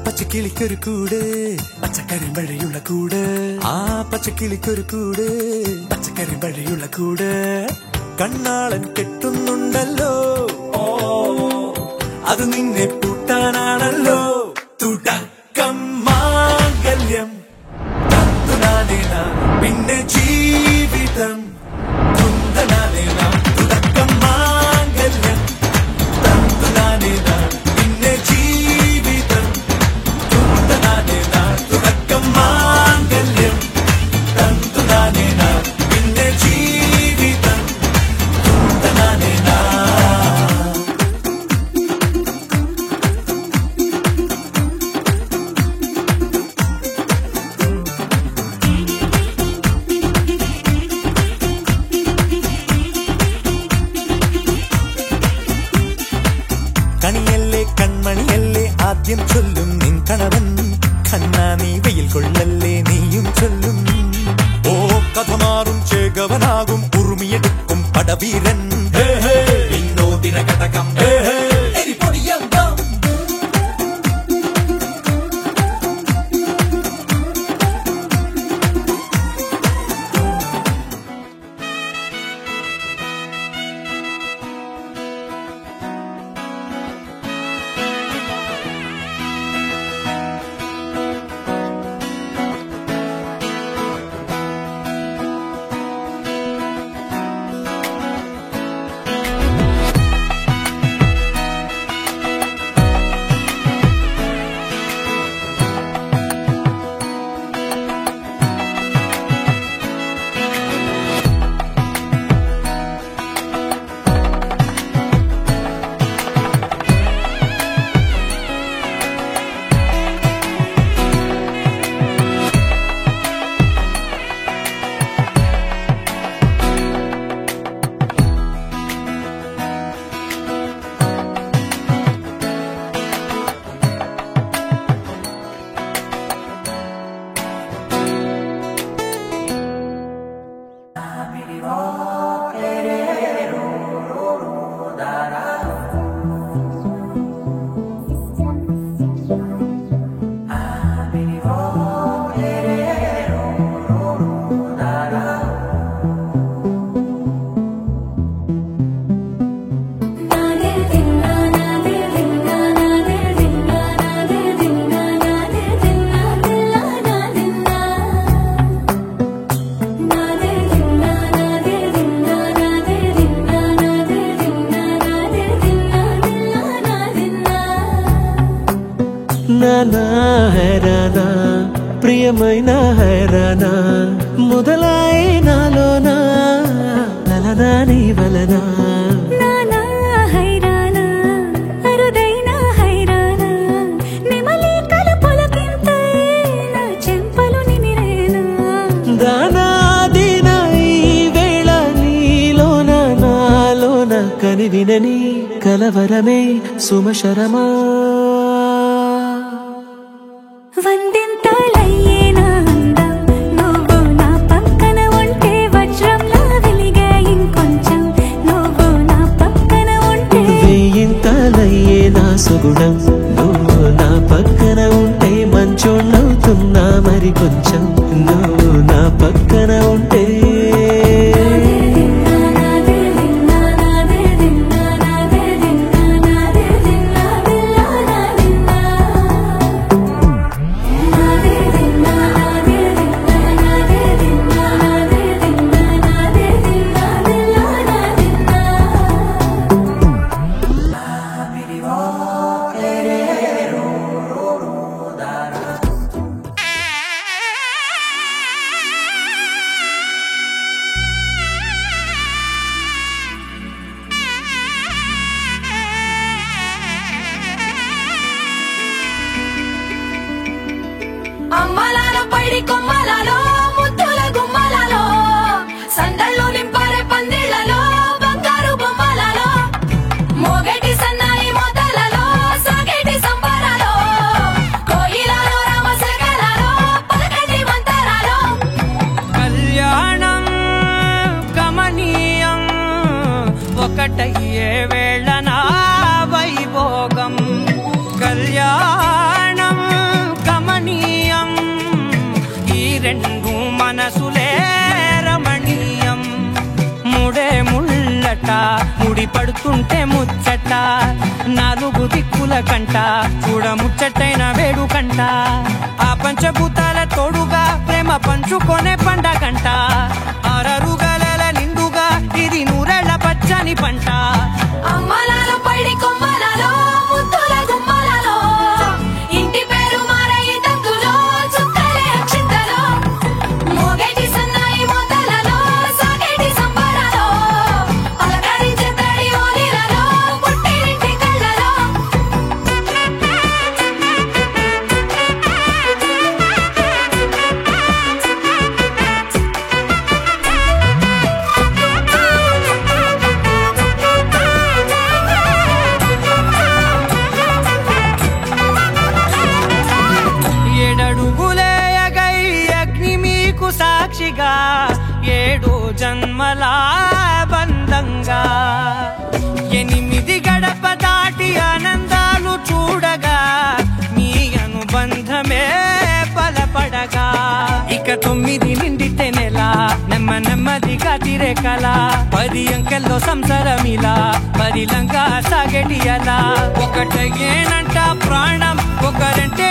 പച്ചക്കിളിക്കൊരു കൂട് പച്ചക്കരിമ്പഴയുള്ള കൂട് ആ പച്ചക്കിളിക്കൊരു കൂട് പച്ചക്കരിമ്പഴയുള്ള കൂട് കണ്ണാളൻ കെട്ടുന്നുണ്ടല്ലോ ഓ അത് നിന്നെ പൂട്ടാനാണല്ലോ തുടക്കം മാംഗല്യം തന്തുനാനേന പിന്നെ ജീവിതം കുന്തനാനേന തുടക്കം മാംഗല്യം തന്തുനാനേന പിന്നെ ജീവിതം കുന്തനാനേന തുടക്കം മാംഗല്യം തന്തുനാനേന പിന്നെ ജീവിതം കുന്തനാനേന കണിയല്ലേ കൺമണിയല്ലേ ആദ്യം ചൊല്ലും നിൻ കണവൻ കണ്ണാ നീ വെയിൽ കൊള്ളല്ലേ നീയും ചൊല്ലും ഓ കഥ മാറും ചേകവനാകും ഉറുമിയെടുക്കും പടവീരൻ വിനോദിന കടകം എരിപൊടിയങ്കം నానా హైరానా ప్రియమైన హైరానా మొదలాయి నాలోనా నలనా నీ వలనా నానా హైరానా అరుదైన హైరానా నెమలి కలుపులకింతై నా చెంపలు నిమిరేనా దానా దీనా ఈ వేళ నీలోన నాలోన కనివినని కలవరమే సుమశరమా వందింతలయ్యేనా అందం నువ్వు నా పక్కన ఉంటే వజ్రంలా వెలిగే ఇంకొంచెం నువ్వు నా పక్కన ఉంటే వేయింతలయ్యే నా సుగుణం నువ్వు నా పక్కన ఉంటే మంచోళ్ళవుతున్నా మరి కొంచెం నువ్వు నా పక్కన ఉంటే పైడి కొమ్మలలో ముద్దుల గుమ్మలలో సందళ్ళు నింపరే పందిళ్లలో బంగారు బొమ్మలలో మోగేటి సన్నాయి మోతలలో సాగేటి సంబరాలో కోయిలలో రామశకలలో పలకటి మంతరాలో కళ్యాణం గమనీయం ఒకటయ్యే వేళ నా వైభోగం కళ్యాణం గమనీయం ఈ రెండు మనసులే రమణీయం ముడే ముళ్ళట ముడి పడుతుంటే ముచ్చట నాలుగు దిక్కుల కంట చూడ ముచ్చటైన వేడుకంట ఆ పంచభూతాల తోడుగా ప్రేమ పంచుకొనే పండగంట అరరుగల నిండుగా ఇది నూరెళ్ళ పచ్చని పంట అమ్మలలో పైడి కొమ్మలలో ముద్దుల గుమ్మలలో ఇంటి పేరు మారయి తందులో చుక్కలే అక్షింతలో మోగేటి సన్నాయి మోతలలో సాగేటి సంబరాలో పలకరించే తడి ఓలిలలో పుట్టినింటి కళ్ళలో ఏడడుగులేయగై అగ్ని మీకు సాక్షిగా ఏడు జన్మల బంధంగా 8 గడప దాటి ఆనందాలు చూడగా మీ అనుబంధమే బలపడగా ఇక 9 నిండితే నెల నెమ్మదిగా తిరే కల 10 అంకెల్లో సంసారమిలా 10 లంగా సాగేటి అలా ఒకటేనంట ప్రాణం ఒకరంటే